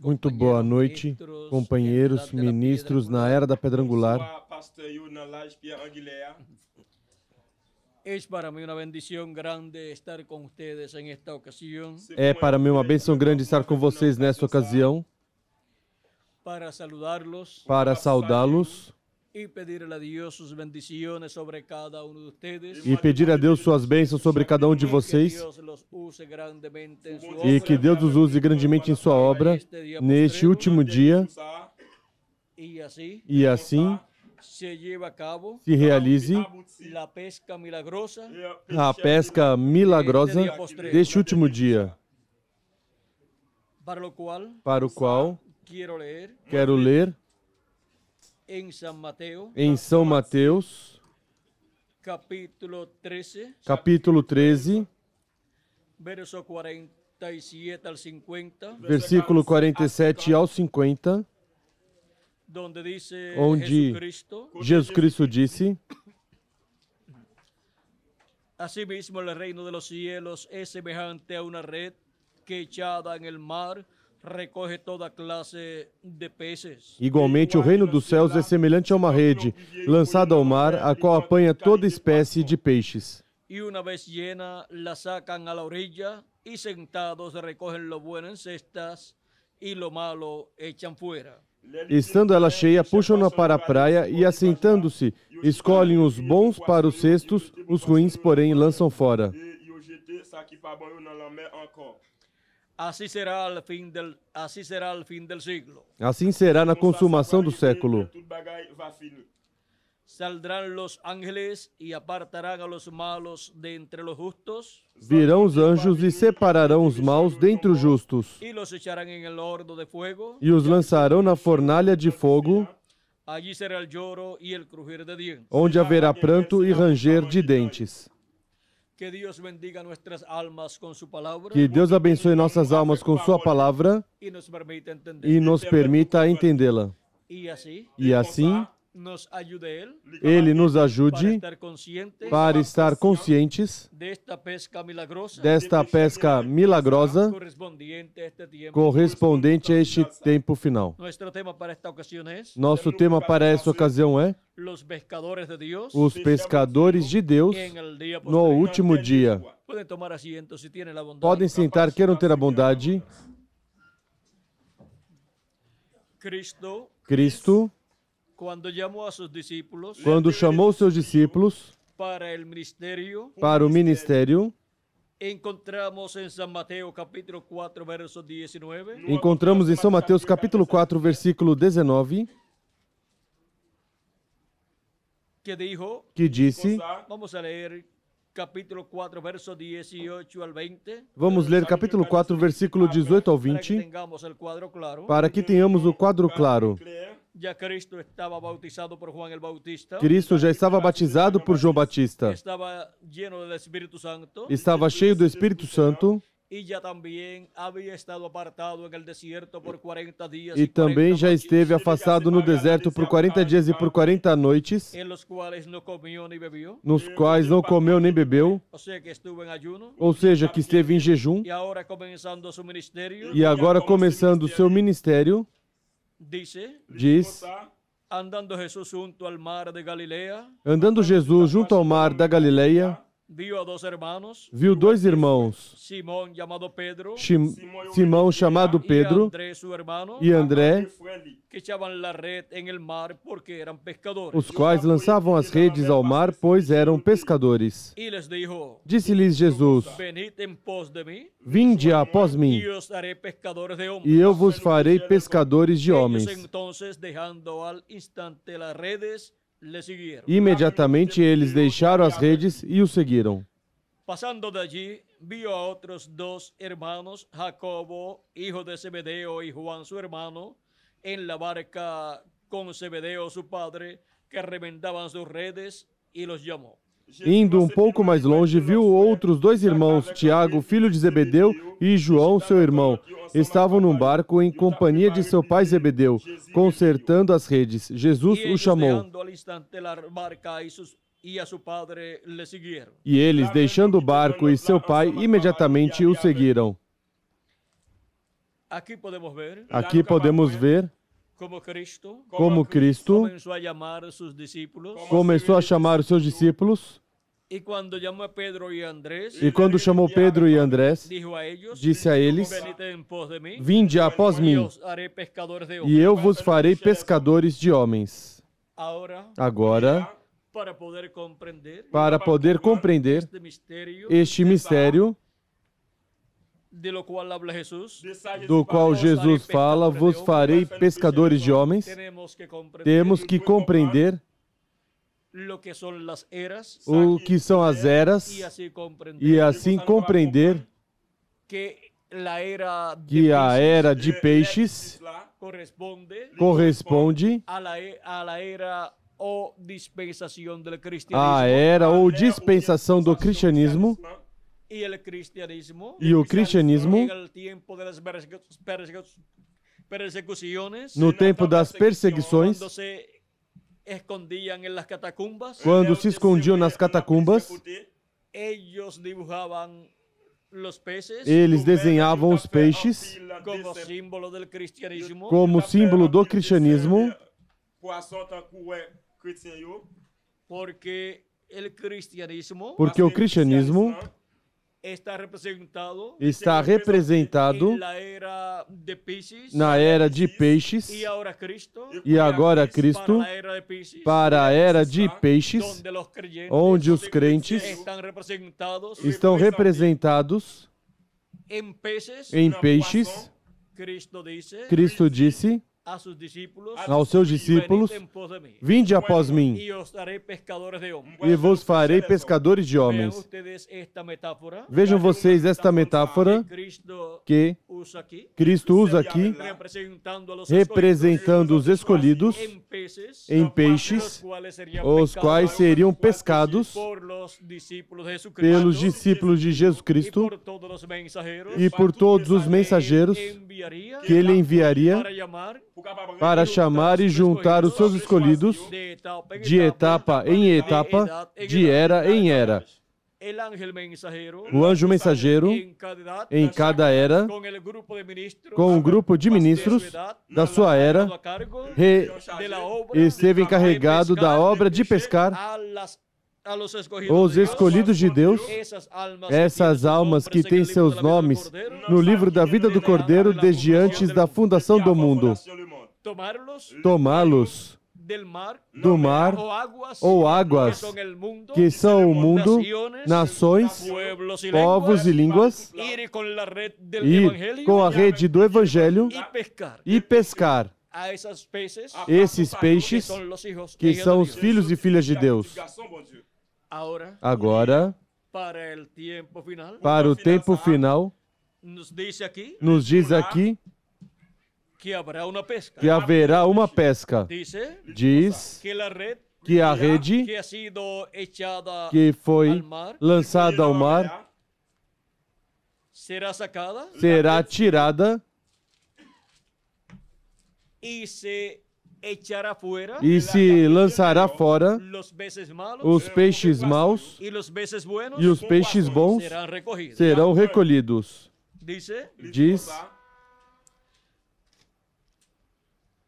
Muito boa noite, companheiros, ministros na Era da Pedra Angular. É para mim uma bênção grande estar com vocês nesta ocasião, para saudá-los e pedir a Deus suas bênçãos sobre cada um de vocês e que Deus os use grandemente em sua obra neste último dia e assim se realize a pesca milagrosa deste último dia, para o qual quero ler em São Mateus, capítulo 13, versículo 47 ao 50, onde Jesus Cristo disse: Así mismo el reino de los cielos es semejante a una red que echada en el mar recoge toda clase de peces. Igualmente, o reino dos céus é semelhante a uma rede lançada ao mar, a qual apanha toda espécie de peixes. Y una vez llena, la sacan a la orilla y sentados recogen lo bueno en cestas y lo malo echan fuera. Estando ela cheia, puxam-na para a praia e, assentando-se, escolhem os bons para os cestos, os ruins, porém, lançam fora. Así será al fin del siglo. Assim será na consumação do século. Saldrán los ángeles y apartarán a los malos de entre los justos. Virão os anjos e separarão os maus dentre os justos. Y los echarán en el horno de fuego. E os lançarão na fornalha de fogo, Allí será el lloro y el crujir de dientes. onde haverá pranto e ranger de dentes. Que Dios bendiga nuestras almas con su palabra. Que Deus abençoe nossas almas com sua palavra Y nos permita entender. e nos permita entendê-la. Y así E assim, nos ayude Ele nos para ajude estar conscientes para estar conscientes desta pesca milagrosa desta pesca milagrosa correspondiente a este tiempo. correspondente a este tempo final. Nuestro tema para esta ocasión es Nosso tema para essa ocasião é los pescadores de Dios os pescadores de Deus en el día no posterior. último dia. Pueden tomar asiento si tienen la bondad. Podem sentar, queiram ter a bondade. Cristo, Cuando llamó a sus discípulos quando chamou seus discípulos para el ministerio, para o ministério, encontramos en San Mateo capítulo 4 verso 19 encontramos em São Mateus capítulo 4, versículo 19, que dijo, que disse, vamos a leer capítulo 4 verso 18 al 20, vamos ler capítulo 4, versículo 18 ao para que 20, tengamos el cuadro claro. para que tenhamos o quadro claro. Ya Cristo estaba bautizado por Juan el Bautista, Cristo já estava batizado por João Batista, estaba lleno del Espíritu Santo estava cheio do Espírito Santo y ya también había estado apartado en el desierto por 40 días e também 40 já noches, esteve afastado no deserto por 40 dias e por 40 noites, en los cuales no comió ni bebió, nos quais não comeu nem bebeu, o sea que estuvo en ayuno, ou seja, que esteve em jejum, y ahora comenzando su ministerio, e agora começando o seu ministério, diz, andando Jesús junto al mar de Galilea, andando Jesus junto ao mar da Galileia, vio a dos hermanos, viu dois irmãos, Simón llamado Pedro Simão chamado y Pedro Andrés su hermano, e André, que echaban la red en el mar porque eran pescadores. os quais lançavam as redes ao mar, pois eram pescadores. Y les dijo, Disse-lhes Jesus: venid en pos de mí, Vinde após mim, y os haré pescadores de hombres. e eu vos farei pescadores de homens. Ellos entonces, dejando al instante las redes, le siguieron. Imediatamente eles deixaram as redes e o seguiram. Pasando de allí, vio a otros dos hermanos, Jacobo, hijo de Zebedeo, y Juan su hermano, en la barca con Zebedeo su padre, que remendaban sus redes, y los llamó. Indo um pouco mais longe, viu outros dois irmãos, Tiago, filho de Zebedeu, e João, seu irmão. Estavam num barco em companhia de seu pai Zebedeu, consertando as redes. Jesus o chamou. E eles, deixando o barco e seu pai, imediatamente o seguiram. Aquí podemos ver Aqui podemos ver cómo Cristo como Cristo comenzó a llamar a sus discípulos. começou a chamar os seus discípulos Y cuando llamó a Pedro y a Andrés, e quando chamou Pedro e Andrés, dijo a ellos, disse a eles: venid en pos de mí, Vinde após y mim, os haré pescadores de e hombres. eu vos farei pescadores de homens. Ahora, Agora, para poder comprender para poder compreender este misterio este mistério de lo cual habla Jesús, do qual Jesus fala, vos farei pescadores de homens, tenemos que comprender temos que compreender lo que son las eras o que são as eras y e assim compreender que la era de que a peces era de peixes corresponde a la era o dispensación del à cristianismo era ou dispensação do cristianismo, y el cristianismo e o cristianismo, en el tiempo de las persecuciones, no tempo das perseguições, cuando se escondían en las catacumbas, quando se escondiam nas catacumbas, ellos dibujaban los peces eles desenhavam os peixes como símbolo del cristianismo, como símbolo do cristianismo, porque el cristianismo porque o cristianismo está representado está representado en la era de Piscis na era de peixes y ahora Cristo e agora Cristo para la era de Piscis, para a era de peixes, donde los creyentes onde os crentes estão representados estão representados en peces. em peixes. Cristo disse Cristo disse a sus discípulos, aos seus discípulos: venid en pos de mí, Vinde após mim, y os haré pescadores de hombres. e vos farei pescadores de Vean homens. ustedes esta metáfora Vejam vocês esta metáfora que que Cristo usa aqui, Cristo usa aqui, representando os escolhidos escolhidos em em peixes, os quais seriam pescados pelos discípulos de Jesus Cristo e por todos os mensageiros que ele enviaria para chamar e juntar os seus escolhidos de etapa em etapa, de era em era. O anjo mensageiro, Em cada era, com o grupo de ministros da sua era, esteve encarregado da obra de pescar os escolhidos de Deus, essas almas que têm seus nomes no livro da vida do Cordeiro desde antes da fundação do mundo, tomá-los do mar ou águas, que são o mundo, nações, povos e línguas, ir com a rede do Evangelho e pescar esses peixes que são os filhos e filhas de Deus. Agora, para o tempo final, nos diz aqui que haverá uma pesca. Diz que a rede que foi lançada ao mar será tirada e se lançará fora os peixes maus e os peixes bons serão recolhidos. Diz,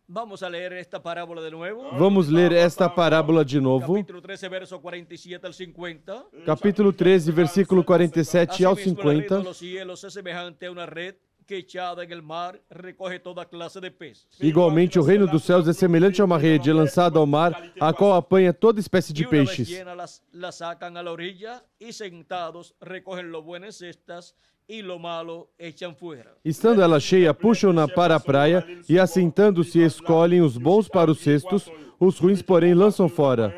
vamos ler esta parábola de novo. Vamos ler esta parábola de novo. Capítulo 13, verso 47 al 50. Capítulo 13, versículo 47 ao Asimismo, la reina 50. de los cielos es semejante a una red que echada en el mar recoge toda clase de peces. Igualmente, o reino dos céus é semelhante a uma rede lançada ao mar, a qual apanha toda espécie de Y una vez peixes. llena, la sacan a la orilla y sentados recogen lo bueno en cestas y lo malo echan fuera. Estando ela cheia, puxam-na para a praia e, assentando-se, escolhem os bons para os cestos, os ruins, porém, lançam fora.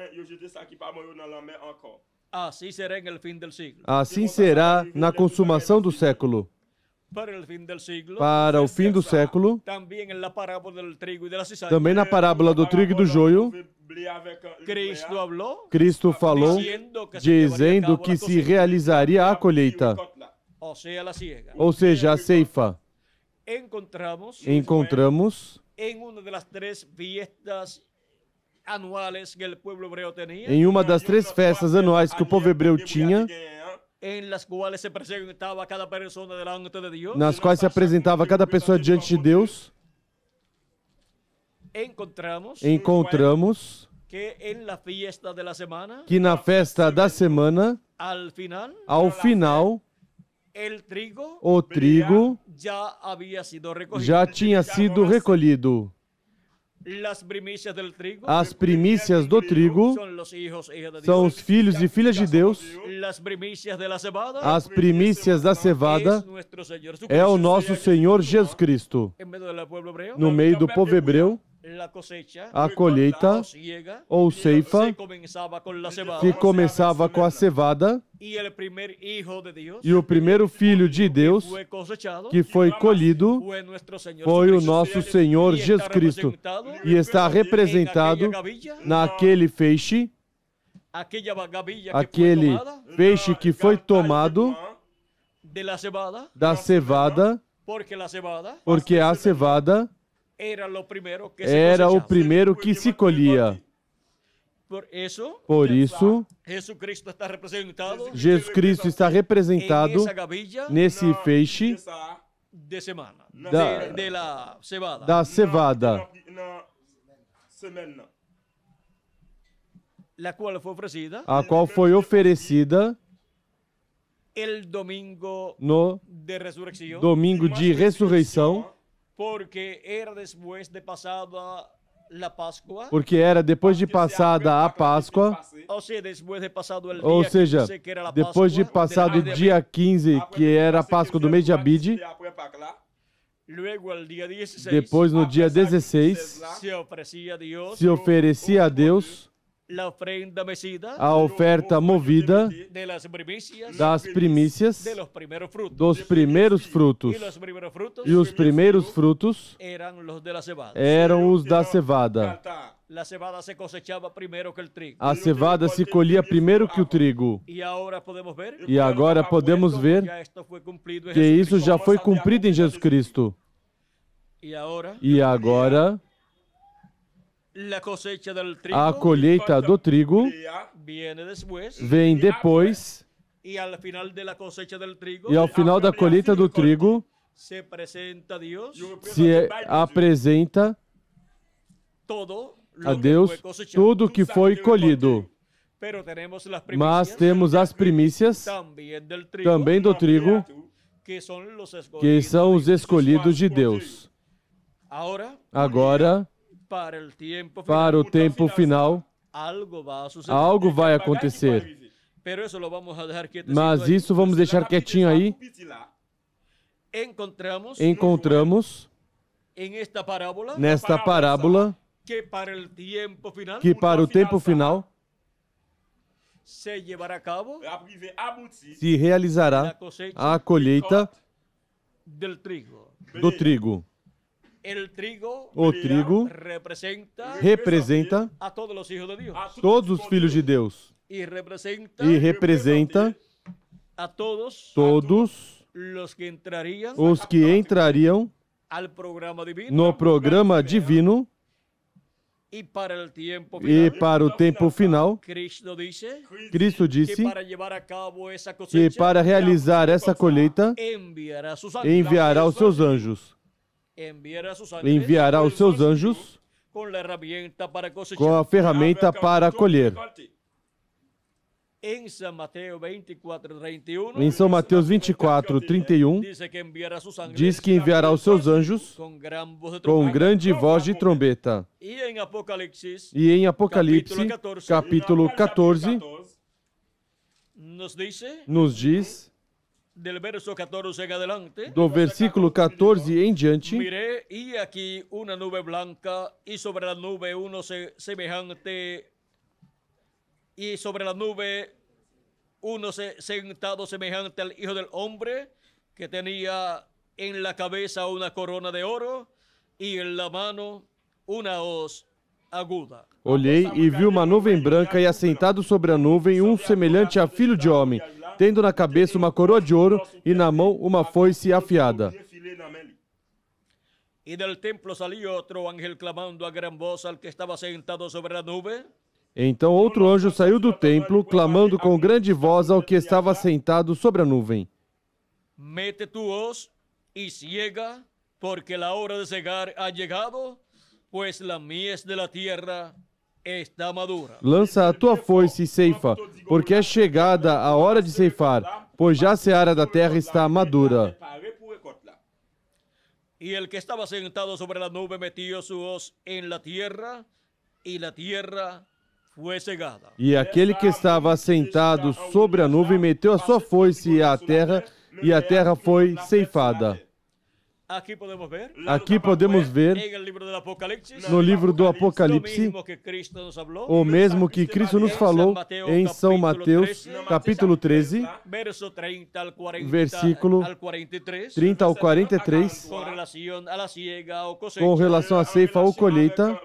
Así será en el fin del siglo. Assim será na consumação do século. Para el fin del siglo, Para o fim do século, también en la parábola del trigo y de la cizaña, também na parábola do trigo e do joio, Cristo habló Cristo falou, dizendo que se realizaria a colheita, o sea, la siega. ou seja, a ceifa. Encontramos Encontramos en una de las tres fiestas anuales que el pueblo hebreo tenía, em uma das três festas anuais que o povo hebreu tinha, en las cuales se presentaba cada persona delante de Dios, nas quais se apresentava cada pessoa diante de Deus, encontramos que en la fiesta de la semana, que na festa da semana, al final, ao final, el trigo o trigo ya había sido recogido. já tinha sido recolhido. Las primicias del trigo As primícias do trigo son los hijos e hijas de são Dios. os filhos e filhas de Deus. Las primicias de la cebada As primícias da cevada es nuestro Señor Jesucristo. é o nosso Senhor Jesus Cristo. En medio del pueblo hebreo, No meio do povo hebreu, la cosecha a colheita o siega ou ceifa se comenzaba con la cebada, se começava com a cevada, y el primer hijo de Dios e o primeiro filho de Deus fue cosechado, que foi colhido fue nuestro Señor foi o Jesucristo. nosso Senhor Y está Jesus Cristo. representado E está en representado aquella gavilla, naquele feixe, aquella gavilla que aquele fue tomada peixe que foi tomado de la cebada, da cevada, porque la cebada porque a cevada era lo primero que se era o cosechaba. primeiro que se colhia. Por Por isso, Jesucristo está representado Jesus Cristo está en representado esa gavilla nesse feixe de semana, Da- de la cebada. da cevada, La cual fue ofrecida a qual foi oferecida el domingo no de resurrección, domingo de ressurreição, porque era después de pasada la Pascua, porque era depois de passada a Páscoa, o sea, después de pasado el ou día seja, 15, que era la depois de Pascua passado o del mes de dia abril. 15, que era a Páscoa do mês de Abide, Luego el día 16 depois no dia 16, se ofrecía a Dios se oferecia a Deus la ofrenda mecida a oferta movida de las primicias das primícias, de los primeros frutos. dos primeiros frutos. Y los primeros frutos E os primeiros frutos eran los de la cebada. eram os da cevada. La cebada se cosechaba primero que el trigo. A cevada se colhia primeiro que o trigo. Y ahora podemos ver E agora podemos ver ya esto fue cumplido en que isso Jesucristo. já foi cumprido em Jesus Cristo. Y ahora E agora la cosecha del trigo a colheita do trigo viene después. vem depois, Y al final de la cosecha del trigo e ao final da colheita do trigo se presenta a Dios se apresenta todo a lo que Deus fue cosechado. tudo que foi colhido. Pero tenemos las Mas primicias temos as primícias también del trigo, também do trigo, que son los que escogidos. são os escolhidos de Deus. Ahora, Agora, para el tiempo final, para o tempo final, algo va a suceder. algo vai acontecer. Pero eso lo vamos a dejar quietecito Mas ahí. isso vamos deixar quietinho aí. Encontramos Encontramos en esta parábola nesta parábola que para el tiempo final que para o tempo final se llevará a cabo se realizará la cosecha a colheita del trigo. do trigo. El trigo O trigo representa a todos los hijos de Dios todos os filhos de Deus y representa e representa a todos todos los que entrarían os que entrariam al programa divino no programa divino. y para el tiempo E final. para o tempo final, Cristo dice Cristo que disse para llevar a cabo esa que cosecha para realizar essa colheita enviará a sus ángeles, enviará os seus anjos. enviará a sus ángeles Enviará os seus anjos con la herramienta para cosechar. com a ferramenta para colher. En San Mateo 24:31 Em São Mateus 24, 31, dice que enviará a sus ángeles diz que enviará os seus anjos con gran voz de com trompeta. grande voz de trombeta. Y en Apocalipsis E em Apocalipse, capítulo 14, nos dice, nos diz, del verso 14 en adelante, do versículo 14 em diante, miré y aquí una nube blanca y sobre la nube semejante y sobre la nube sentado semejante al Hijo del Hombre, que tenía en la cabeza una corona de oro y en la mano una hoz aguda. olhei e vi uma nuvem branca e assentado sobre a nuvem semelhante a filho de homem, tendo na cabeça uma coroa de ouro e na mão uma foice afiada. Y del templo salió otro ángel clamando a gran voz al que estaba sentado sobre la nube, Então outro anjo saiu do templo, clamando com grande voz ao que estava sentado sobre a nuvem. Mete tu hoz y ciega, porque la hora de cegar ha llegado, pues la mies de la tierra está madura. Lança a tua foice e ceifa, porque é chegada a hora de ceifar, pois já a seara da terra está madura. Y el que estaba sentado sobre la nube metió su hoz en la tierra, y la tierra fue cegada. E aquele que estava sentado sobre a nuvem meteu a sua foice à terra, e a terra foi ceifada. Aquí podemos ver, Aqui podemos ver, en el libro del Apocalipsis, no livro do lo Apocalipse, mismo que Cristo nos habló, o mesmo que Cristo nos falou em São Mateus, capítulo 13, verso 30 al 40, versículo al 43, 30 ao 43, con relación a la siega o cosecha, com relação à ceifa ou colheita,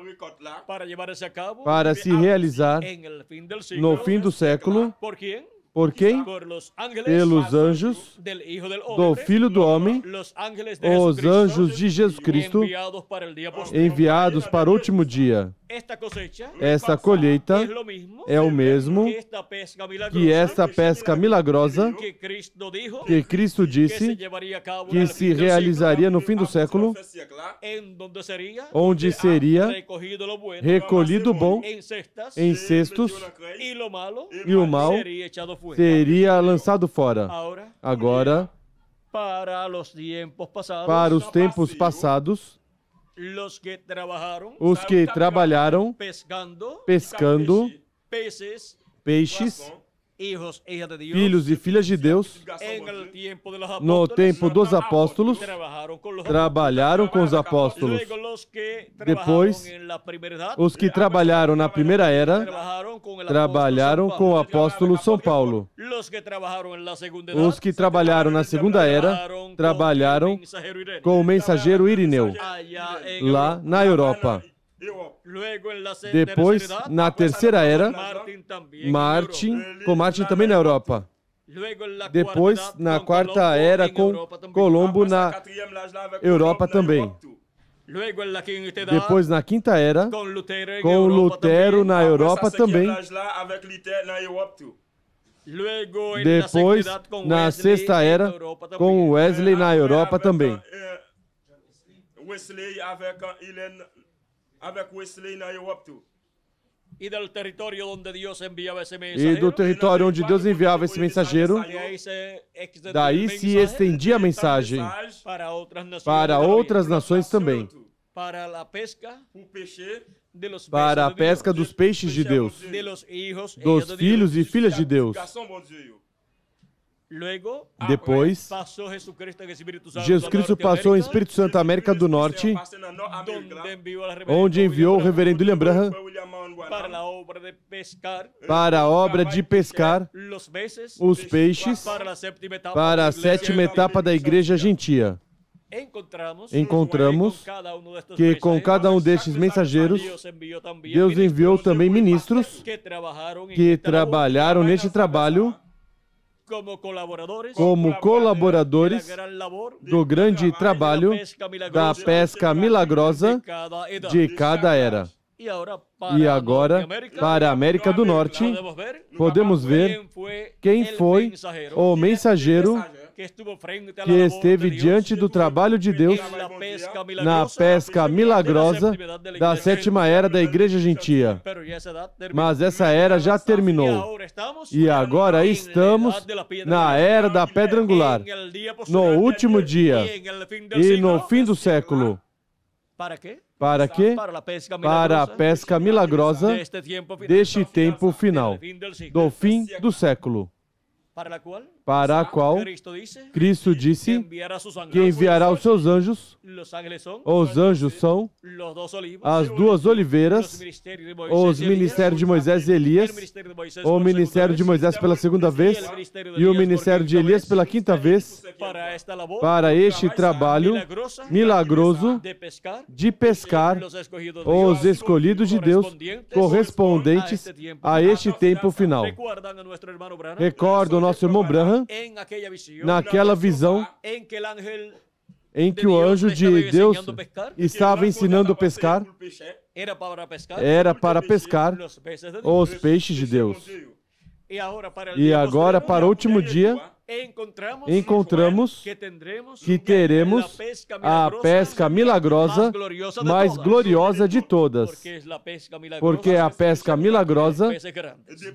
para llevarse a cabo para se realizar en el fin del siglo. no fim do século. ¿Por quién? Por quem? Por los ángeles Pelos anjos del Hijo del do Hombre, Filho do Homem, los ángeles de os Jesucristo, anjos de Jesus Cristo, enviados para el día posterior. enviados para o último dia. Esta cosecha Essa colheita es lo mismo é o mesmo que esta pesca que milagrosa esta pesca milagrosa que Cristo dijo que Cristo que se disse llevaria a cabo que en el se fin del realizaria no fim do século, siglo, en donde sería onde seria recogido lo bueno recolhido o bom en cestas em cestos y lo malo e o mal sería echado fuera. seria lançado fora. Ahora, Agora, para los tiempos pasados, para os tempos passados, los que trabajaron os que trabalharam pescando pescando peces, peixes, hijos e hijas de Dios, filhos e filhas de Deus, en el tiempo de los no apóstoles, tempo dos apóstolos, trabajaron con los trabalharam com os apóstolos. Luego los que Depois, trabajaron en la primera edad, os que trabalharam na primeira era, trabajaron con el apóstol São trabalharam com o apóstolo São Paulo. Paulo. Los que trabajaron en la segunda edad, Os que trabalharam na segunda era, trabalharam com o mensageiro Irineu, allá en lá na Europa. Luego en la Depois, tercera edad, na terceira era, Martin también en Martin também na Europa. Luego en la Depois, cuarta edad, na con quarta Colombo era, en com Europa también. Colombo na Europa também. Luego en la quinta edad, Depois, na quinta era, con Lutero en com Europa Lutero también. na Europa também. Luego en Depois, la sexta edad, con na Wesley sexta en era, Europa también. com Wesley na Europa também. Y del territorio donde Dios enviaba ese E mensajero, do território onde Deus enviava esse mensageiro, de ahí se extendió daí el se mensaje estendia a mensagem para outras nações, para también. outras nações também, Para la pesca de los para a peces de pesca Dios, dos peixes de Deus, de los hijos e dos hijas de filhos Dios. e filhas de Deus. Luego Depois, pasó Jesucristo en Espíritu Santo Jesus a Cristo passou em Espírito Santo à América do Norte, donde envió al onde enviou o reverendo William Branham para la obra de pescar para a obra de pescar los peces os peixes para la séptima etapa para da a iglesia sétima gentil. etapa da Igreja Gentia. Encontramos que com cada um destes mensageiros, Deus enviou também ministros que trabalharam neste trabalho como colaboradores do grande trabalho da pesca milagrosa de cada era. E agora, para a América do Norte, podemos ver quem foi o mensageiro que esteve diante do trabalho de Deus na pesca milagrosa da sétima era da Igreja Gentia. Mas essa era já terminou. E agora estamos na era da pedra angular, no último dia e no fim do século. Para quê? Para a pesca milagrosa deste tempo final, do fim do século, para a qual Cristo disse que enviará os seus anjos. Os anjos são as duas oliveiras, os ministérios de Moisés e Elias, o ministério de Moisés pela segunda vez e o ministério de Elias pela quinta vez, para este trabalho milagroso de pescar os escolhidos de Deus correspondentes a este tempo final. Recorda o nosso irmão Branham naquela visão em que o anjo de Deus estava ensinando a pescar, era para pescar os peixes de Deus. E agora, para o último dia, encontramos que teremos a pesca milagrosa mais gloriosa de todas, porque é a pesca milagrosa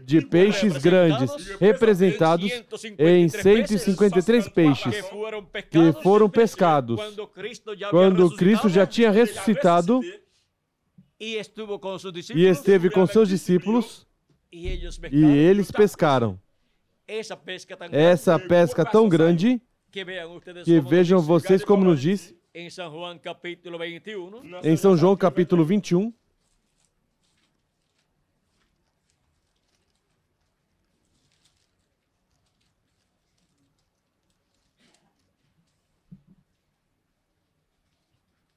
de peixes grandes, representados em 153 peixes que foram pescados, quando Cristo já tinha ressuscitado e esteve com seus discípulos, e eles pescaram. Essa pesca tão grande, que vejam vocês como nos diz em São João capítulo 21,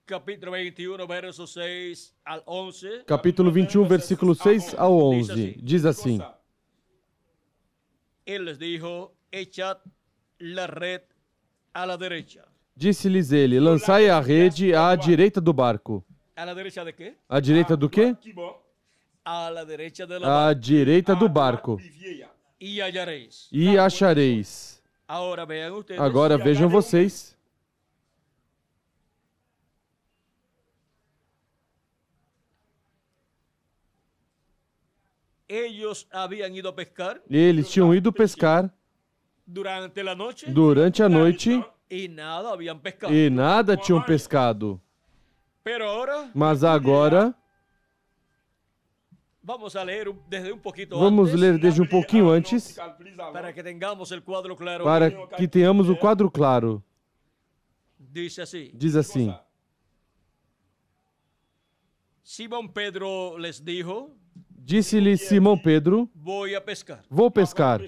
capítulo 21, versos 6 ao 11. Capítulo 21, versículo 6 ao 11. Diz assim: Él les dijo, echad la red a la derecha. Disse-lhes ele, lançai a rede à direita do barco. ¿A la derecha de quê? À direita do quê? A la derecha de la À direita do barco. y hallaréis. E achareis. Ahora vean ustedes. Agora vejam vocês. Ellos habían ido a pescar Eles tinham ido pescar durante la noche durante a noite y nada habían pescado. e nada tinham pescado. Pero ahora Mas agora, vamos a leer desde un poquito vamos antes ler desde um pouquinho antes, para que tengamos el cuadro claro. para que tenhamos o quadro claro. Dice así: Diz assim: Simón Pedro les dijo, Disse-lhe Simão Pedro, voy a pescar. vou pescar.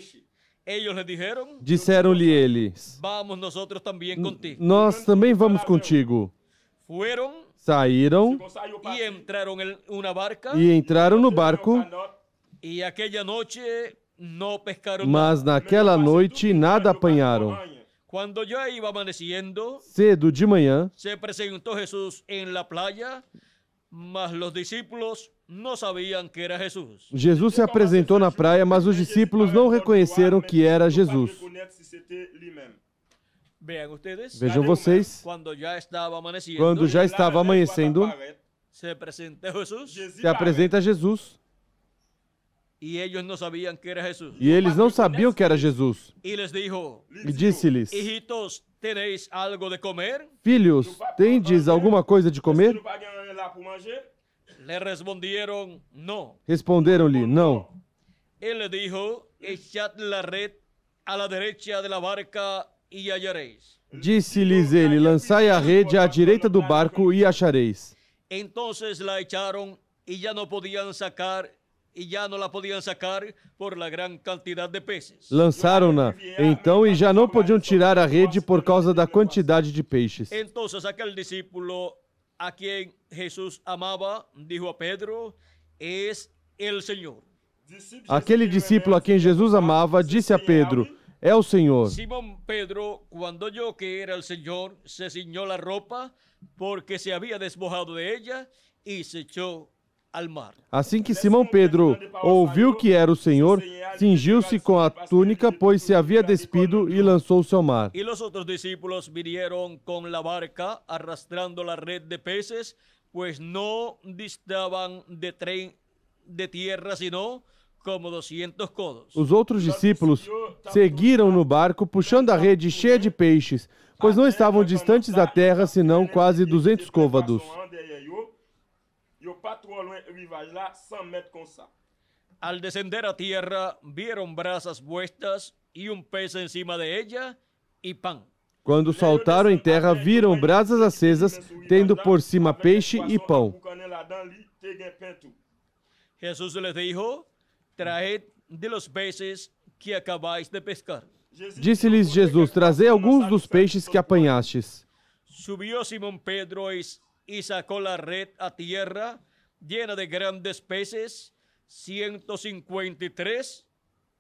Ellos le dijeron, Disseram-lhe eles, vamos nosotros también contigo. nós também vamos contigo. Fueron Saíram y entraron en una barca e entraram no barco, y aquella noche no pescaron mas nada. naquela noite nada apanharam. Cuando ya iba amaneciendo, Cedo de manhã, se presentó Jesús en la playa, mas los discípulos no sabían que era Jesús. Jesus se apresentou na praia, mas os discípulos não reconheceram que era Jesus. Vean ustedes, Vejam vocês, cuando ya estaba amaneciendo, quando já estava amanhecendo, se presentó Jesús se apresenta Jesus. y ellos no sabían que era Jesús. E eles não sabiam que era Jesus. Y les dijo, E disse-lhes, hijitos, ¿tenéis algo de comer? filhos, tendes alguma coisa de comer? Le respondieron, no. Responderam-lhe, não. Él le dijo, echad la red a la derecha de la barca y hallaréis. Disse-lhes ele, lançai a rede à direita do barco e achareis. Entonces la echaron y ya no podían sacar, y ya no la podían sacar por la gran cantidad de peces. Lançaram-na, então, e já não podiam tirar a rede por causa da quantidade de peixes. Entonces aquel discípulo a quien Jesús amaba, dijo a Pedro, es el Señor. Aquele discípulo a quem Jesus amava disse a Pedro, é o Senhor. Simón Pedro, cuando oyó que era el Señor, se ciñó la ropa porque se había despojado de ella y se echó al mar. Assim que Simão Pedro ouviu que era o Senhor, cingiu-se com a túnica, pois se havia despido, e lançou-se ao mar. Y los otros discípulos vinieron con la barca arrastrando la red de peces, pues no distaban de tierra sino como 200 codos. Os outros discípulos seguiram no barco, puxando a rede cheia de peixes, pois não estavam distantes da terra, senão quase 200 côvados. Al descender a tierra, vieron brasas puestas y un pez encima de ella y pan. Quando saltaram em terra, viram brasas acesas, tendo por cima peixe e pão. Jesús les dijo, traed de los peces que acabáis de pescar. Disse-lhes Jesus, trazei alguns dos peixes que apanhastes. Subió Simón Pedro y sacó la red a tierra llena de grandes peces, 153,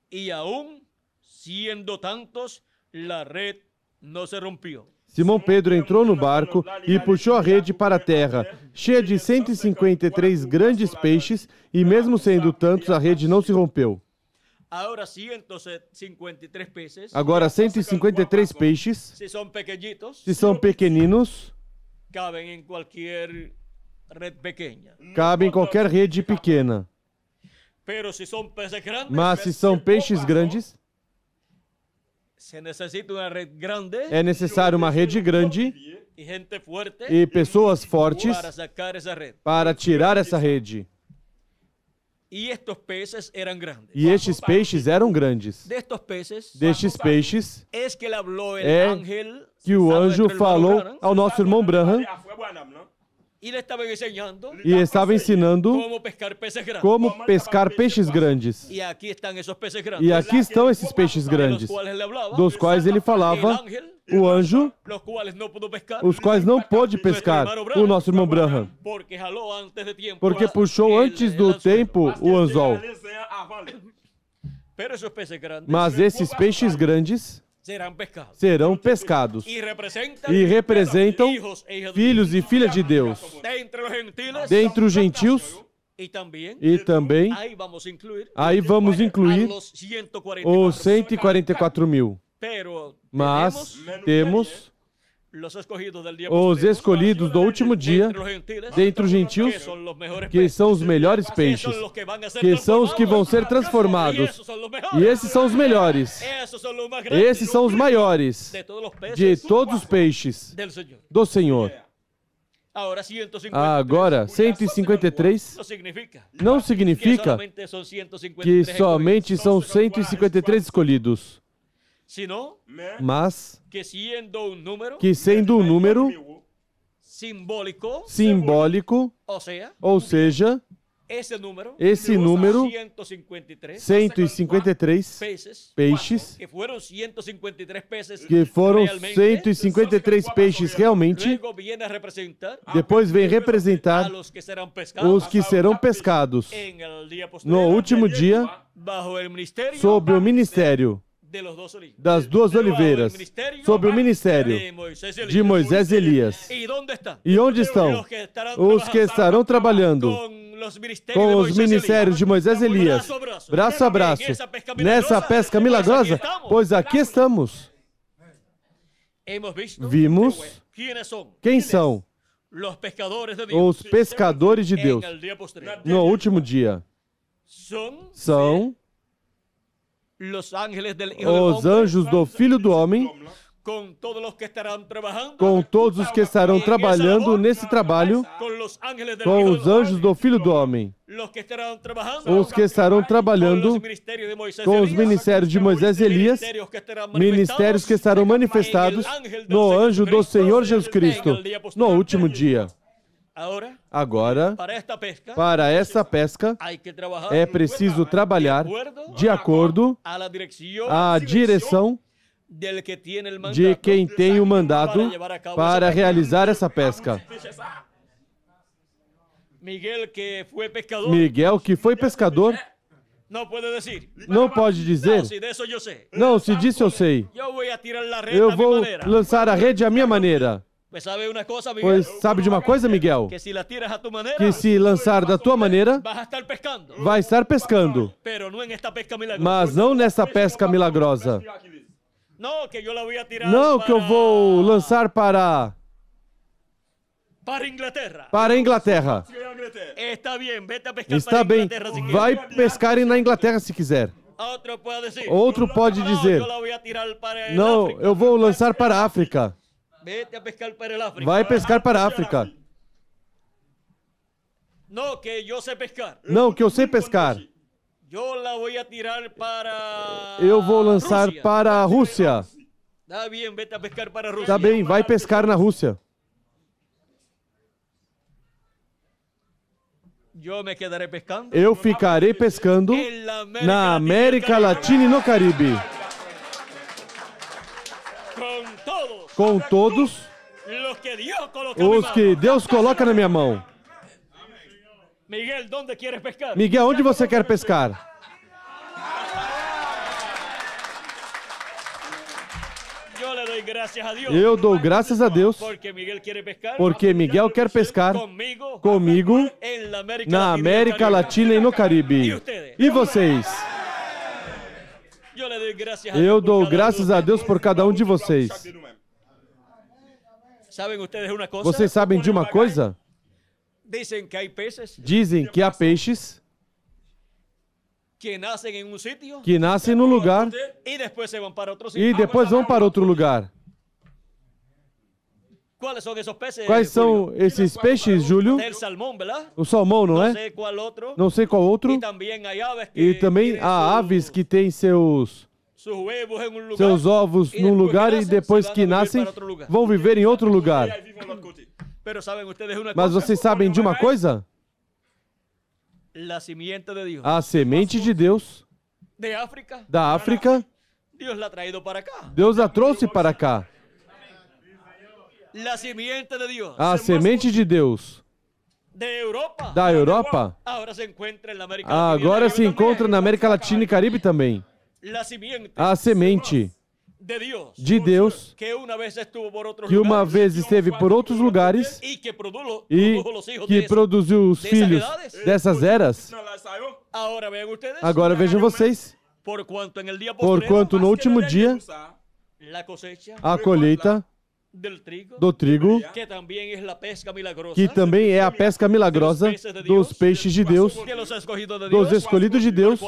y aún siendo tantos, la red no se rompió. Simão Pedro entrou no barco e puxou a rede para a terra, cheia de 153 grandes peixes, e mesmo sendo tantos, a rede não se rompeu. Ahora 153 peces, Agora, 153 peixes, si son pequeñitos, se são pequeninos, caben en cualquier red pequeña. cabem em qualquer rede pequena. Pero si son peces grandes, Mas se são peixes grandes, se necesita una red grande é necessário uma rede grande y gente fuerte e pessoas fortes para sacar esa red. para tirar essa rede. Y estos peces eran grandes. E estes peixes eram grandes. De estos peces Destes peixes es que le habló el é ángel que o a anjo nuestro hermano falou Branham, ao nosso irmão Branham y le estaba enseñando e estava ensinando cómo pescar peces grandes. como pescar peixes grandes. Y aquí están esos peces grandes. E aqui estão esses peixes de los grandes, cuales le hablaba dos quais ele el falava, ángel, o anjo, los cuales no pudo pescar, os quais não pôde pescar, o nosso irmão Branham, porque jaló antes de tiempo porque puxou el antes do anzuelo. tempo o anzol. Pero esos peces grandes Mas esses peixes grandes serán pescados serão pescados y representan e representam hijos e hijas de filhos e filhas de Deus. Dios. Entre los gentiles Dentre os gentios, y también e também, ahí vamos a incluir aí vamos a incluir los 144. os 144 mil. Pero Mas tenemos temos los escogidos del día os postrero, escolhidos do último dia, entre los gentiles, dentre os que gentios, son los mejores que peces, são os melhores que peixes, son los que van a ser que são os que vão ser y transformados. esos son los mejores. E esses são os melhores. Esos son los más grandes Esses são os maiores de todos los peces de todos os peixes del Señor. do Senhor. Ahora 150 Agora, 153 no significa não que significa solamente son 153 que somente são 153 escolhidos, sino mas que siendo un número que sendo um número simbólico, simbólico, ou ou seja, esse número, esse número 153 153 peixes, que foram 153 peces que foram realmente, 153 peixes realmente, luego viene a representar depois vem a representar los que serán pescados os que serão pescados en el día no posterior, último dia bajo el ministerio sob o ministério de los dos olivos, das duas oliveiras, sob o ministério de Moisés e Elias. ¿Y dónde están? E onde estão os que estarão trabalhando com os ministérios de Moisés e Elias, braço a braço, nessa pesca milagrosa? Pois aqui estamos. Vimos quem são los pescadores de Dios os pescadores de Deus en el día posterior. no último dia. São los ángeles del Hijo del os Hombre, anjos do Filho do Homem, con todos los que estarán trabajando, com todos os que estarão trabalhando nesse trabalho, con los ángeles del com Hijo os del anjos do Filho do Homem, los que estarán trabajando, os que estarão con los trabalhando ministerios de Moisés com y os Elías, ministérios de Moisés e Elias, ministérios que estarão manifestados no anjo do Senhor Jesus Cristo no último dia. Agora, para essa pesca, é preciso trabalhar de acordo à direção de quem tem o mandato para realizar essa pesca. Miguel, que foi pescador, não pode dizer, não, se disse eu sei, eu vou lançar a rede à minha maneira. Pois sabe de uma coisa, Miguel? Que se lançar da tua maneira, vai estar pescando. Mas não nessa pesca milagrosa. Não, que eu vou lançar para a Inglaterra. Está bem, vai pescar na Inglaterra se quiser. Outro pode dizer, não, eu vou lançar para a África. Vai pescar para a África. Não, que eu sei pescar. Eu vou lançar para a Rússia. Tá bem, vai pescar na Rússia. Eu ficarei pescando na América Latina e no Caribe. Com todos os que Deus coloca na minha mão. Miguel, onde você quer pescar? Yo le doy gracias a Dios. Eu dou graças a Deus Porque Miguel quiere pescar. porque Miguel quer pescar Comigo. comigo En la América na Latina y el América Caribe. Latina e no Caribe. E vocês? Yo le doy gracias a Eu Dios por dou cada graças uno a de Deus por cada um de vocês. ustedes. ¿Saben ustedes una cosa? Vocês sabem de uma coisa? Dicen que hay peces Dizem que há peixes que nacen en un sitio que nascem num lugar y después se van para otro sitio. e depois vão para outro lugar. ¿Cuáles son esos peces? Quais são Julio? esses peixes, Júlio? Del salmón, ¿verdad? O salmão, não No é? sé cuál otro. Não sei qual outro. Y también hay aves que E também tienen há aves que têm seus huevos en un lugar, seus ovos y num después lugar que e nacen, depois se van que a vivir nascem para otro lugar. vão viver em outro lugar. Pero saben ustedes una Mas cosa, vocês sabem de uma coisa? la simiente de Dios A semente de Deus de África, da África, Dios la ha traído para acá. Deus a trouxe para cá. La simiente de Dios A semente de Deus de Europa da Europa ahora se encuentra en la América Latina y el agora Caribe se encontra también. na América Latina e Caribe também. La simiente A semente de Dios de Deus que una vez estuvo por otros que uma lugares vez esteve por outros lugares y que produjo los hijos que de produziu os filhos dessas eras. Ahora vean ustedes, Agora vejam vocês, por cuanto en el día porquanto no último dia la cosecha a colheita del trigo, do trigo, que también es la pesca milagrosa, que também é a pesca milagrosa dos peixes de Deus, que los escogidos de dos Dios, escolhidos de Deus,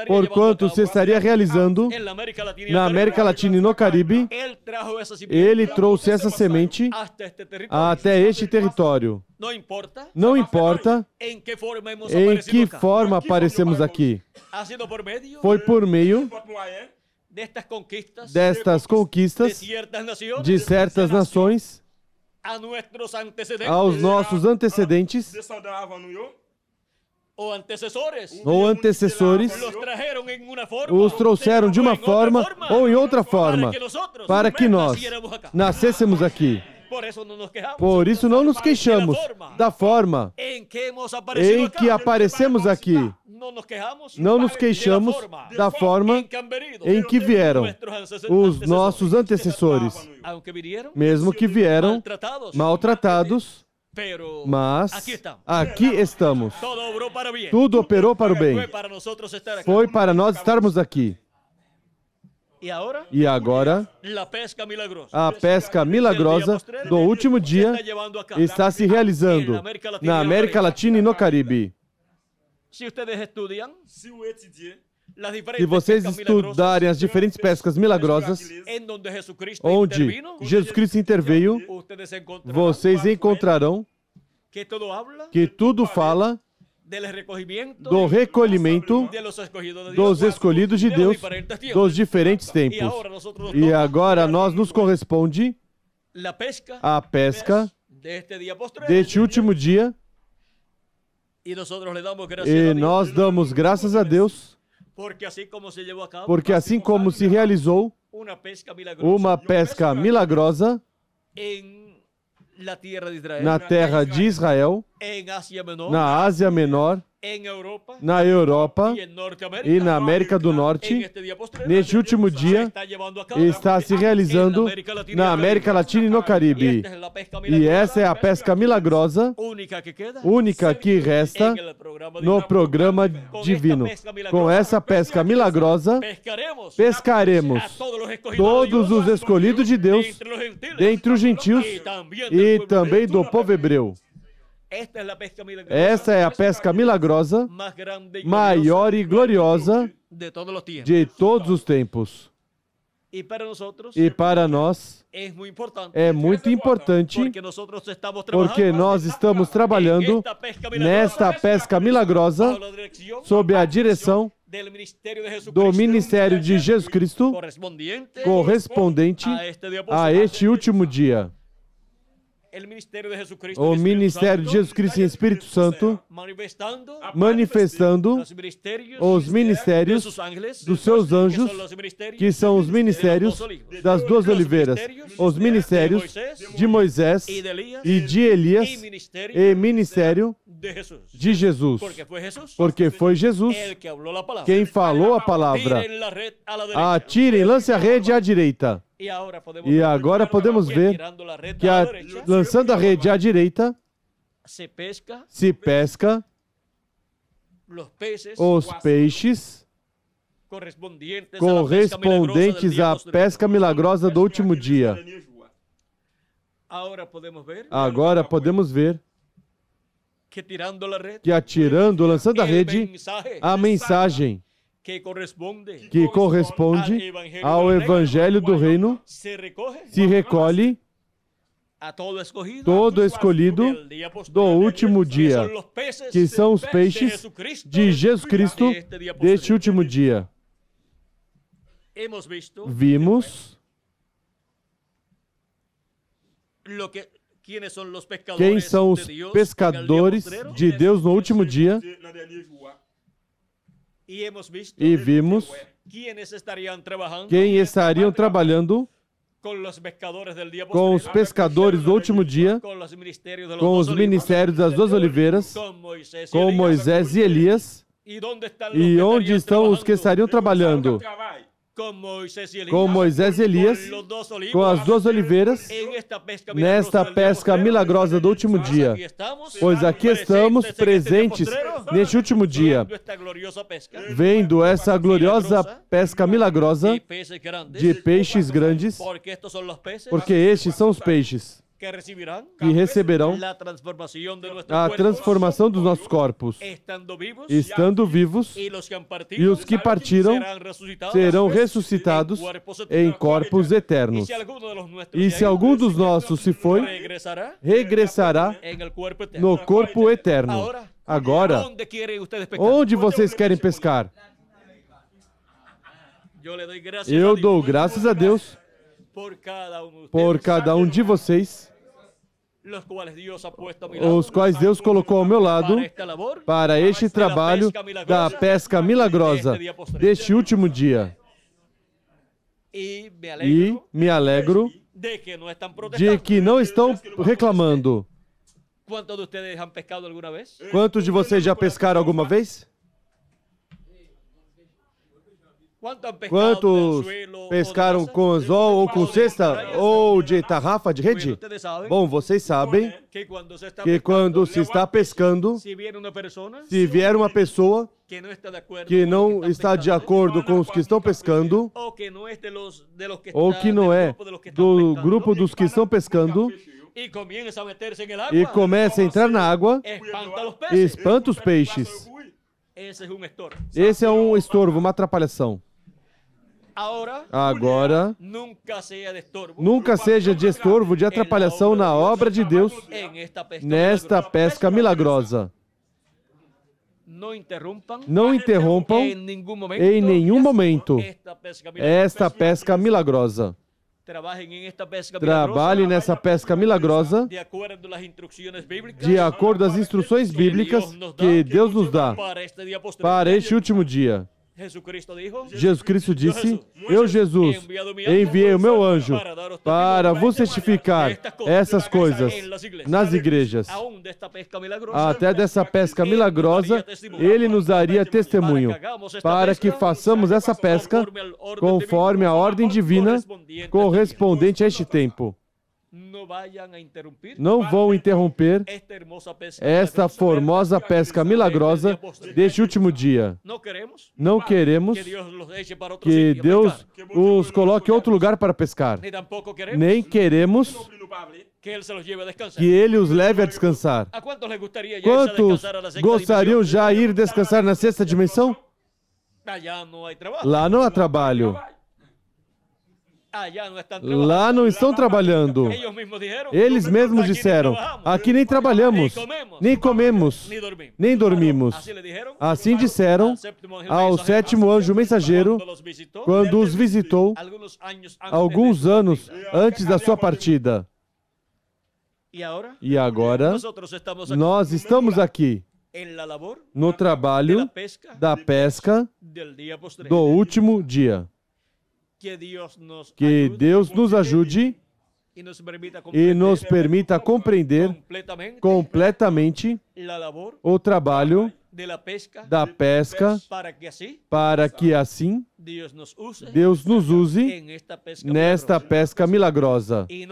porquanto se estaria realizando en la América Latina y el na Caribe. América Latina e no Caribe. Él trajo esa simiente Ele trouxe essa semente hasta este territorio. até este território. No importa Não importa en qué forma hemos em aparecido que acá. forma aparecemos aqui. Ha sido por medio Foi por meio de estas conquistas destas de conquistas ciertas naciones de certas nações a nuestros antecedentes aos nossos antecedentes o antecesores. ou antecessores. Los trajeron en una forma, Os trouxeram de uma o en otra forma ou em outra forma para que nós naciéramos acá. nascêssemos aqui. Por eso no nos quejamos. Por isso não nos queixamos da forma En que hemos aparecido em acá. que aparecemos aqui. No nos quejamos. Não nos queixamos da forma en que han venido em que vieram os nossos antecessores, aunque vinieron mesmo que vieram maltratados, maltratados, pero mas aquí estamos. aqui estamos. Todo obró para bien. Tudo operou para o bem. Fue para nosotros estar aquí. Foi para nós estarmos aqui. Y ahora E agora, la pesca milagrosa a pesca milagrosa do último dia está llevando a cabo. está se realizando na América Latina e no Caribe. Si ustedes estudian las Se diferentes vocês pescas estudarem as diferentes pescas milagrosas, milagrosas en donde Jesucristo onde intervino, Jesus Cristo interveio, ustedes encontrarán vocês encontrarão que todo habla que tudo fala del recogimiento do recolhimento de los escogidos de Dios, dos escolhidos de de los Deus diferentes tiempos. dos diferentes Y tempos. ahora nosotros nos E toca agora nós nos corresponde la pesca a pesca de este día postrero. deste último dia Y nosotros le damos gracias e a Dios, nós damos graças a Deus porque así como se llevó a cabo porque assim como se realizou una pesca milagrosa uma pesca milagrosa en la tierra de Israel, na terra de Israel, en Asia Menor, na Ásia Menor, en Europa na Europa y en Norteamérica, e na América do en Norte, este día postrero, neste último se dia, está llevando a cabo está se realizando na América Latina e no y Caribe. esta es la pesca E essa é a pesca milagrosa, única que queda única que resta en el programa no divino. programa divino. Com essa pesca milagrosa, Pescaremos pescaremos a todos los escogidos todos de os Dios, escolhidos de Deus entre los gentiles, dentre os gentios e também do povo hebreu. Esta es la pesca milagrosa Essa é a pesca milagrosa, más grande y maior e gloriosa de todos los tiempos. de todos os tempos. Y para nosotros E para nós es muy importante é muito importante porque nosotros estamos porque trabajando nós estamos trabalhando esta pesca milagrosa nesta pesca milagrosa bajo la dirección sob a direção del ministerio de Jesucristo do ministério de Jesus Cristo correspondente a este último dia. el ministerio de Jesucristo O en Espíritu ministério de Santo, Jesus Cristo em Espírito Santo manifestando manifestando os de ministérios sus ángeles, dos seus anjos, que são os ministérios das duas oliveiras, os ministérios de Moisés y de Elías e de Elias e ministério de Jesús. de Jesus, Porque fue Jesús porque foi Jesus el que habló la palabra. quem falou a palavra. Tiren la red a la derecha. Atirem, lance a rede à direita. E agora podemos ver que lançando a rede à direita, se pesca os peixes correspondentes à pesca milagrosa do último dia. Agora podemos ver que atirando, lançando a rede, a mensagem que corresponde ao Evangelho do Reino se recolhe todo escolhido do último dia, que são os peixes de Jesus Cristo deste último dia. Vimos quem são os pescadores de Deus no último dia e vimos quem estariam trabalhando com os pescadores do último dia, com os ministérios das duas oliveiras, com Moisés e Elias. E onde estão os que estariam trabalhando com Moisés e Elias, com as duas oliveiras, nesta pesca milagrosa do último dia? Pois aqui estamos presentes neste último dia, vendo essa gloriosa pesca milagrosa de peixes grandes, porque estes são os peixes que receberão a transformação dos nossos corpos, estando vivos, e os que partiram serão ressuscitados em corpos eternos. E se algum dos nossos se foi, regressará no corpo eterno. Agora, onde vocês querem pescar? Eu dou graças a Deus por cada um de vocês, os quais Deus colocou ao meu lado para este trabalho da pesca milagrosa deste último dia. E me alegro de que não estão reclamando. Quantos de vocês já pescaram alguma vez? Quantos pescaram com anzol ou com cesta ou de tarrafa de rede? Bom, vocês sabem que quando se está pescando, se vier uma pessoa que não está de acordo com os que estão pescando, ou que não é do grupo dos que estão pescando, e começa a entrar na água, espanta os peixes. Esse é um estorvo, uma atrapalhação. Agora, nunca seja de estorvo, de atrapalhação na obra de Deus, nesta pesca milagrosa. Não interrompam em nenhum momento esta pesca milagrosa. Trabalhe nessa pesca milagrosa de acordo às instruções bíblicas que Deus nos dá para este último dia. Jesus Cristo disse: eu, Jesus, enviei o meu anjo para vos testificar essas coisas nas igrejas. Até dessa pesca milagrosa, Ele nos daria testemunho para que façamos essa pesca conforme a ordem divina correspondente a este tempo. Não vão interromper esta formosa pesca milagrosa deste último dia. Não queremos que Deus os coloque em outro lugar para pescar. Nem queremos que Ele os leve a descansar. Quantos gostariam já ir descansar na sexta dimensão? Lá não há trabalho. Lá não estão trabalhando. Eles mesmos disseram: aqui nem trabalhamos, nem comemos, nem dormimos. Assim disseram ao sétimo anjo mensageiro quando os visitou alguns anos antes da sua partida. E agora, nós estamos aqui no trabalho da pesca do último dia. Que Deus nos ajude e nos permita compreender completamente o trabalho da pesca, para que assim Deus nos use nesta pesca milagrosa. E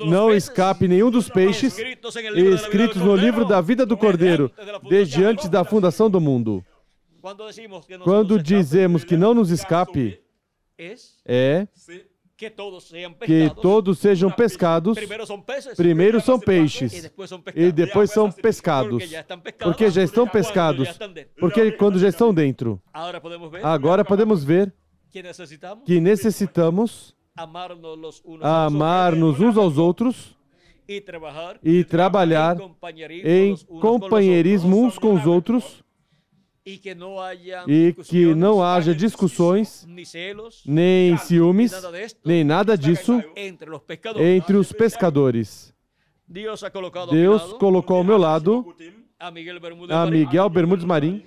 não escape nenhum dos peixes escritos no livro da vida do Cordeiro, desde antes da fundação do mundo. Quando dizemos que não nos escape, é que todos sejam pescados. Primeiro são peixes e depois são pescados, porque já estão pescados, porque quando já estão dentro. Agora podemos ver que necessitamos amar-nos uns aos outros e trabalhar em companheirismo uns com os outros, e que não haja discussões, nem ciúmes, nem nada disso entre os pescadores. Deus colocou ao meu lado a Miguel Bermudes Marim,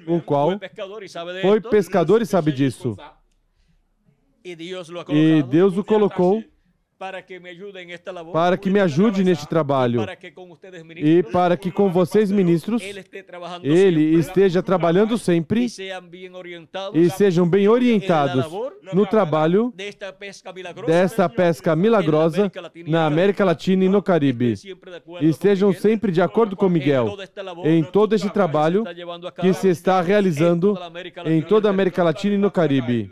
o qual foi pescador e sabe disso. E Deus o colocou para que me ajude neste trabalho e para que com vocês, ministros, ele esteja trabalhando sempre e sejam bem orientados no trabalho desta pesca milagrosa na América Latina e no Caribe. E estejam sempre de acordo com Miguel em todo este trabalho que se está realizando em toda a América Latina e no Caribe,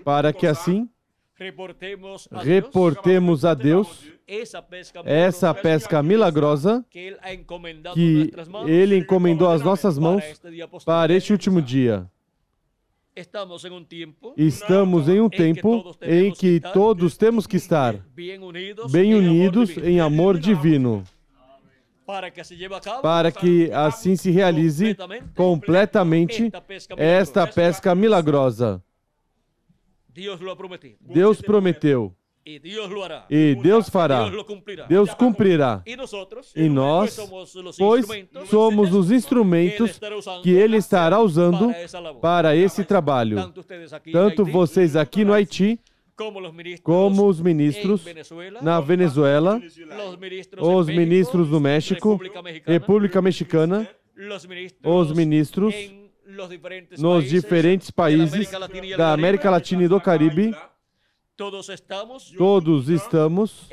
para que assim reportemos a Deus essa pesca milagrosa que Ele encomendou às nossas mãos para este último dia. Estamos em um tempo em que todos temos que estar bem unidos em amor divino, para que assim se realize completamente esta pesca milagrosa. Deus prometeu. E Deus fará. Deus cumprirá. E nós, pois, somos os instrumentos que Ele estará usando para esse trabalho. Tanto vocês aqui no Haiti, como os ministros na Venezuela, os ministros no México, República Mexicana, os ministros nos diferentes países da América Latina e do Caribe. Todos estamos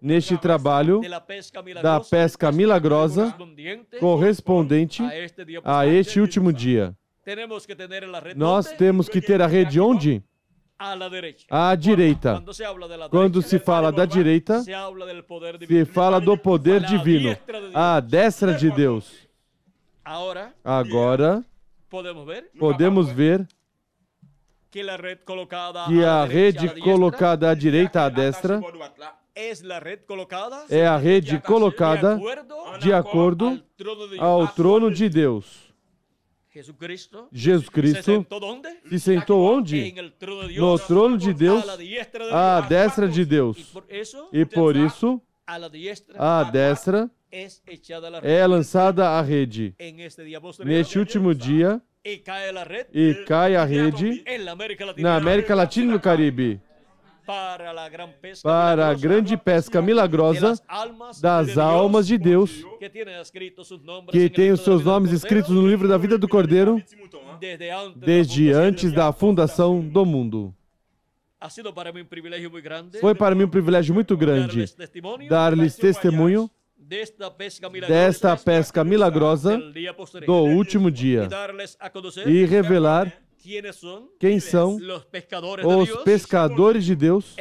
neste trabalho da pesca milagrosa correspondente a este último dia. Nós temos que ter a rede onde? À direita. Quando se fala da direita, se fala do poder divino, à destra de Deus. Agora, podemos ver que a rede colocada à direita, à destra, é a rede colocada de acordo ao trono de Deus. Jesus Cristo se sentou onde? No trono de Deus, à destra de Deus. E por isso, à destra é lançada a rede. Neste último dia, e cai a rede na América Latina e no Caribe, para a grande pesca milagrosa das almas de Deus, que tem os seus nomes escritos no livro da vida do Cordeiro, desde antes da fundação do mundo. Foi para mim um privilégio muito grande dar-lhes testemunho desta pesca milagrosa do último dia e revelar quem são os pescadores de Deus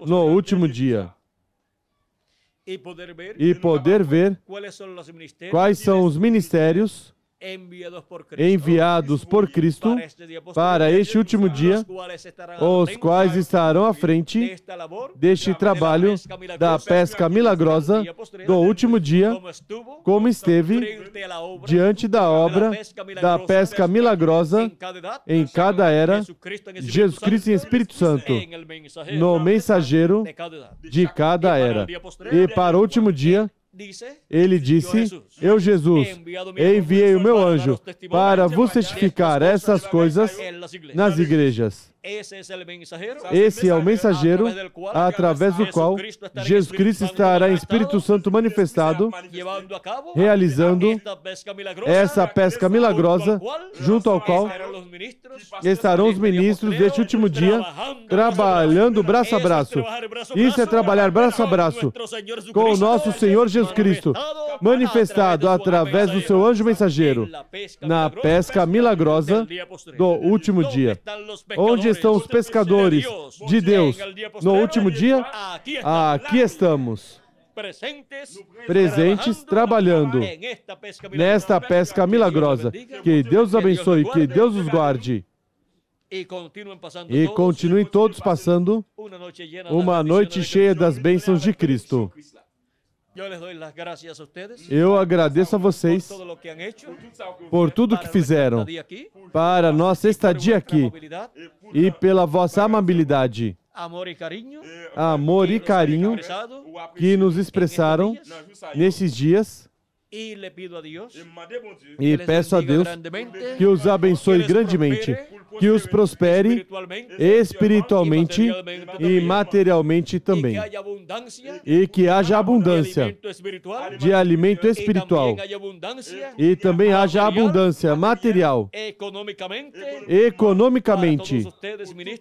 no último dia e poder ver quais são os ministérios enviados por Cristo para este último dia, os quais estarão à frente deste trabalho da pesca milagrosa do último dia, como esteve diante da obra da pesca milagrosa em cada era, Jesus Cristo e Espírito Santo, no mensageiro de cada era. E para o último dia, ele disse: eu, Jesus, enviei o meu anjo para vos testificar essas coisas nas igrejas. Esse é o mensageiro através do qual Jesus Cristo estará em Espírito Santo manifestado, realizando essa pesca milagrosa, junto ao qual estarão os ministros deste último dia, trabalhando braço a braço. Isso é trabalhar braço a braço com o nosso Senhor Jesus Cristo, manifestado através do seu anjo mensageiro, na pesca milagrosa do último dia. Onde estão os pescadores de Deus no último dia? Aqui estamos, presentes, trabalhando nesta pesca milagrosa. Que Deus os abençoe, que Deus os guarde. E continuem todos passando uma noite cheia das bênçãos de Cristo. Eu agradeço a vocês por tudo que fizeram para nossa estadia aqui e pela vossa amabilidade, amor e carinho que nos expressaram nesses dias. E peço a Deus que os abençoe grandemente, que os prospere espiritualmente e materialmente também, e que haja abundância de alimento espiritual e também haja abundância material, economicamente,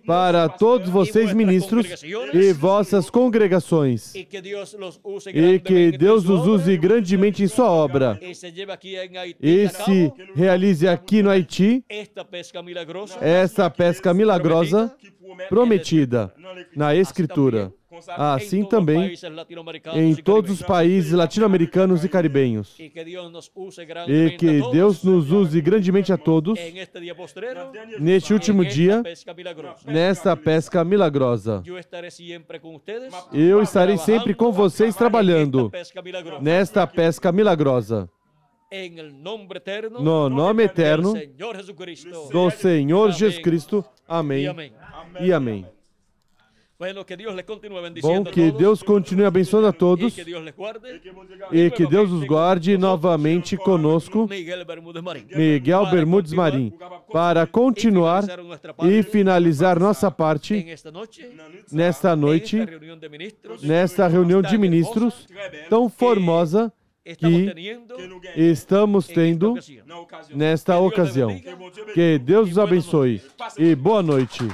para todos vocês ministros e vossas congregações, e que Deus os use grandemente em sua obra e se realize aqui no Haiti essa pesca milagrosa prometida na Escritura, assim também em todos os países latino-americanos e caribenhos. E que Deus nos use grandemente a todos neste último dia, nesta pesca milagrosa. Eu estarei sempre com vocês trabalhando nesta pesca milagrosa. No nome eterno do Senhor Jesus Cristo. Amém e amém. Bom, que Deus continue abençoando a todos e que Deus os guarde novamente conosco, Miguel Bermudes Marim, para continuar e finalizar nossa parte nesta noite, nesta reunião de ministros tão formosa que estamos tendo nesta ocasião. Que Deus os abençoe e boa noite.